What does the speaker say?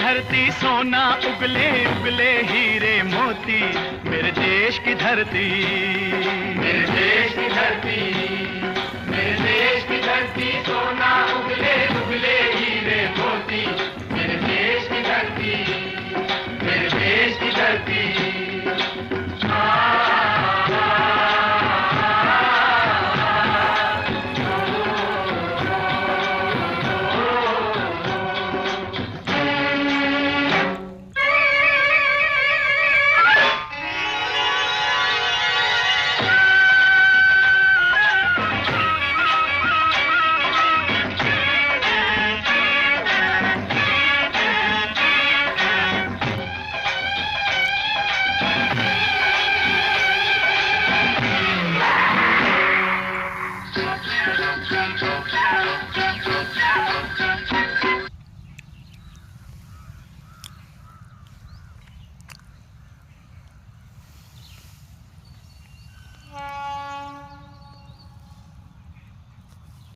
धरती सोना, उगले उगले हीरे मोती, मेरे देश की धरती, मेरे देश की धरती, मेरे देश की धरती, सोना उगले उगले हीरे